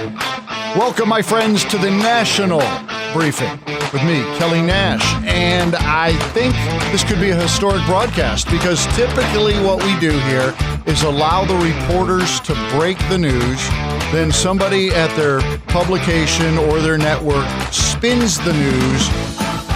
Welcome, my friends, to the National Briefing with me, Kelly Nash. And I think this could be a historic broadcast because typically what we do here is allow the reporters to break the news. Then somebody at their publication or their network spins the news,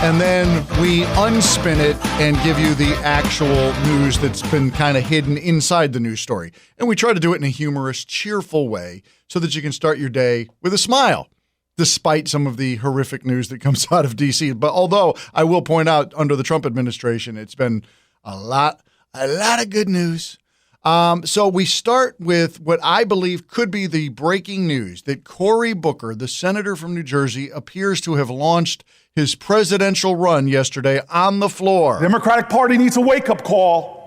and then we unspin it and give you the actual news that's been kind of hidden inside the news story. And we try to do it in a humorous, cheerful way so that you can start your day with a smile, despite some of the horrific news that comes out of D.C. But although I will point out, under the Trump administration, it's been a lot of good news. So we start with what I believe could be the breaking news that Cory Booker, the senator from New Jersey, appears to have launched his presidential run yesterday on the floor. The Democratic Party needs a wake-up call.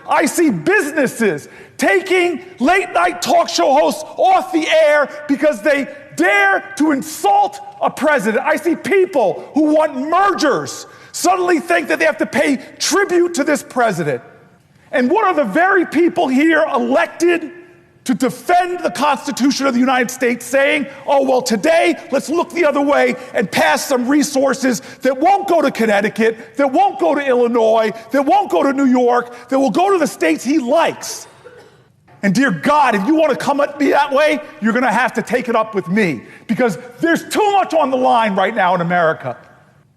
I see businesses taking late-night talk show hosts off the air because they dare to insult a president. I see people who want mergers suddenly think that they have to pay tribute to this president. And what are the very people here elected to defend the Constitution of the United States saying, oh, well, today, let's look the other way and pass some resources that won't go to Connecticut, that won't go to Illinois, that won't go to New York, that will go to the states he likes. And dear God, if you want to come at me that way, you're going to have to take it up with me, because there's too much on the line right now in America.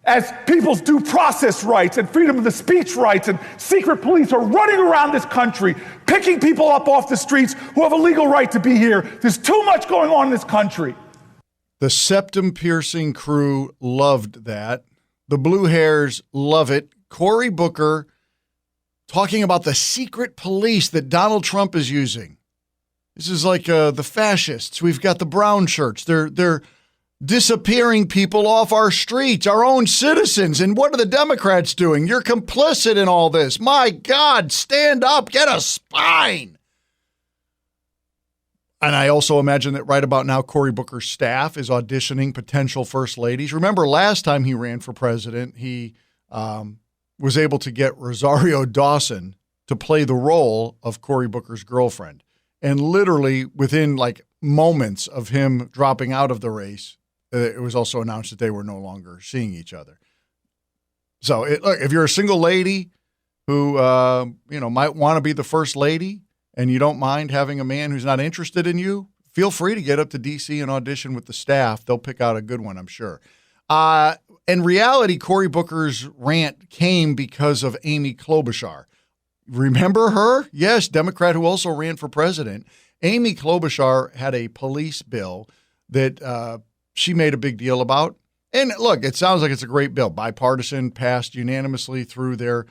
As people's due process rights and freedom of the speech rights and secret police are running around this country, picking people up off the streets who have a legal right to be here. There's too much going on in this country. The septum-piercing crew loved that. The blue hairs love it. Cory Booker talking about the secret police that Donald Trump is using. This is like the fascists. We've got the brown shirts. They're disappearing people off our streets, our own citizens. And what are the Democrats doing? You're complicit in all this. My God, stand up, get a spine. And I also imagine that right about now, Cory Booker's staff is auditioning potential first ladies. Remember last time he ran for president, he was able to get Rosario Dawson to play the role of Cory Booker's girlfriend. And literally within like moments of him dropping out of the race, it was also announced that they were no longer seeing each other. So look, if you're a single lady who might want to be the first lady and you don't mind having a man who's not interested in you, feel free to get up to D.C. and audition with the staff. They'll pick out a good one, I'm sure. In reality, Cory Booker's rant came because of Amy Klobuchar. Remember her? Yes, Democrat who also ran for president. Amy Klobuchar had a police bill that she made a big deal about. And look, it sounds like it's a great bill. Bipartisan, passed unanimously through their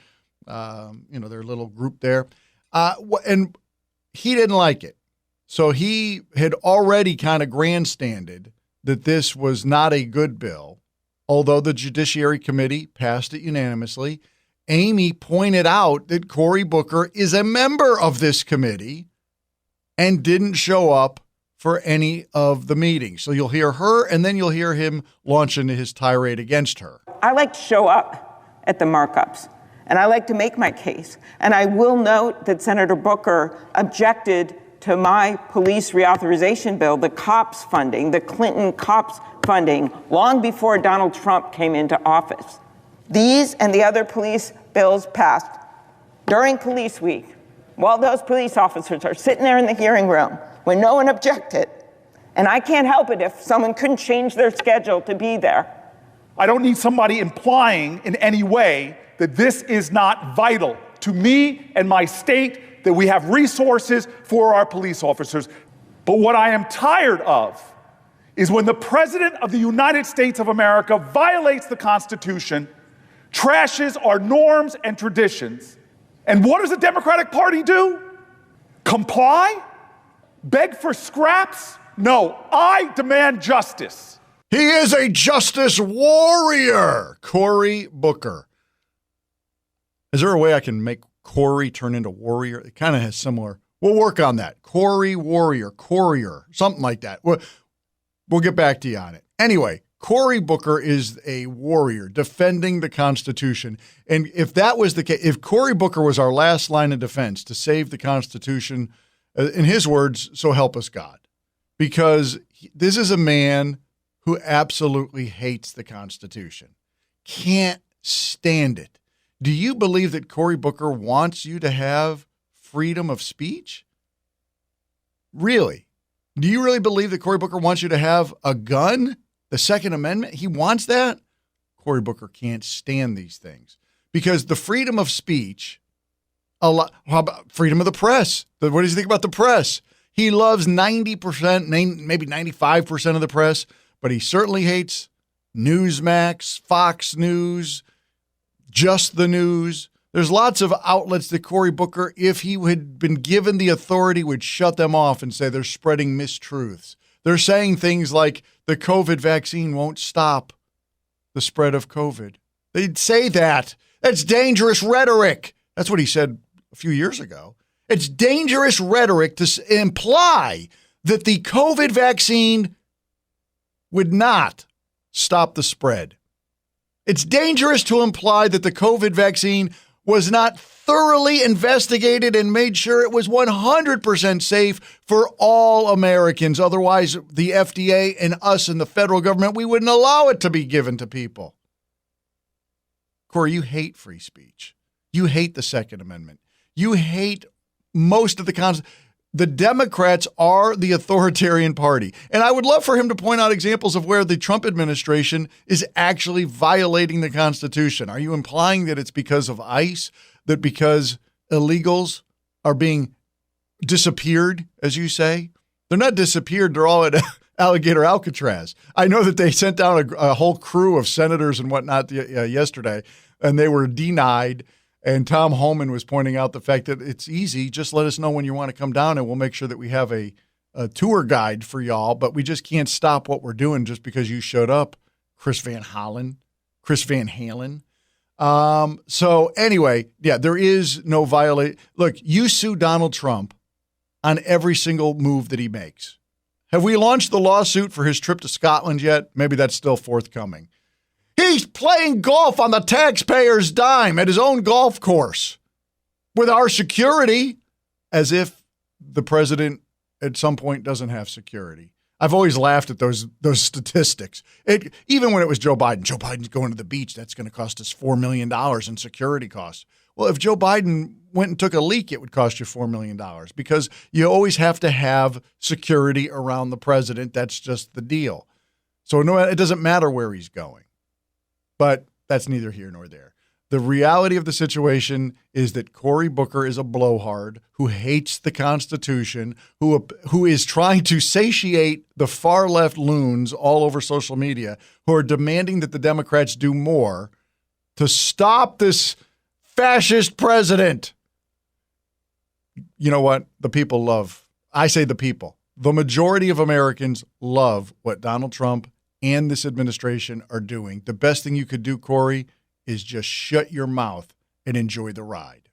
little group there. And he didn't like it. So he had already kind of grandstanded that this was not a good bill, although the Judiciary Committee passed it unanimously. Amy pointed out that Cory Booker is a member of this committee and didn't show up for any of the meetings. So you'll hear her, and then you'll hear him launch into his tirade against her. I like to show up at the markups, and I like to make my case. And I will note that Senator Booker objected to my police reauthorization bill, the cops funding, the Clinton cops funding, long before Donald Trump came into office. These and the other police bills passed during Police Week, while those police officers are sitting there in the hearing room when no one objected. And I can't help it if someone couldn't change their schedule to be there. I don't need somebody implying in any way that this is not vital to me and my state, that we have resources for our police officers. But what I am tired of is when the President of the United States of America violates the Constitution, trashes our norms and traditions. And what does the Democratic Party do? Comply? Beg for scraps? No, I demand justice. He is a justice warrior, Cory Booker. Is there a way I can make Cory turn into warrior? It kind of has similar. We'll work on that. Cory warrior, courier, something like that. We'll get back to you on it. Anyway, Cory Booker is a warrior defending the Constitution. And if that was the case, if Cory Booker was our last line of defense to save the Constitution, in his words, so help us God, because this is a man who absolutely hates the Constitution. Can't stand it. Do you believe that Cory Booker wants you to have freedom of speech? Really? Do you really believe that Cory Booker wants you to have a gun? The Second Amendment? He wants that? Cory Booker can't stand these things because the freedom of speech, how about freedom of the press? What does he think about the press? He loves 90%, maybe 95% of the press, but he certainly hates Newsmax, Fox News, Just the News. There's lots of outlets that Cory Booker, if he had been given the authority, would shut them off and say they're spreading mistruths. They're saying things like the COVID vaccine won't stop the spread of COVID. They'd say that. That's dangerous rhetoric. That's what he said a few years ago. It's dangerous rhetoric to imply that the COVID vaccine would not stop the spread. It's dangerous to imply that the COVID vaccine was not thoroughly investigated and made sure it was 100% safe for all Americans. Otherwise, the FDA and us and the federal government, we wouldn't allow it to be given to people. Cory, you hate free speech. You hate the Second Amendment. You hate most of the Constitution. The Democrats are the authoritarian party. And I would love for him to point out examples of where the Trump administration is actually violating the Constitution. Are you implying that it's because of ICE, that because illegals are being disappeared, as you say? They're not disappeared. They're all at Alligator Alcatraz. I know that they sent down a whole crew of senators and whatnot yesterday, and they were denied. And Tom Homan was pointing out the fact that it's easy. Just let us know when you want to come down, and we'll make sure that we have a tour guide for y'all. But we just can't stop what we're doing just because you showed up, Chris Van Halen. So anyway, yeah, there is no violation. Look, you sue Donald Trump on every single move that he makes. Have we launched the lawsuit for his trip to Scotland yet? Maybe that's still forthcoming. He's playing golf on the taxpayer's dime at his own golf course with our security, as if the president at some point doesn't have security. I've always laughed at those statistics. Even when it was Joe Biden. Joe Biden's going to the beach. That's going to cost us $4 million in security costs. Well, if Joe Biden went and took a leak, it would cost you $4 million because you always have to have security around the president. That's just the deal. So no, it doesn't matter where he's going. But that's neither here nor there. The reality of the situation is that Cory Booker is a blowhard who hates the Constitution, who is trying to satiate the far left loons all over social media who are demanding that the Democrats do more to stop this fascist president. You know what? The people love. I say the people. The majority of Americans love what Donald Trump and this administration are doing. The best thing you could do, Cory, is just shut your mouth and enjoy the ride.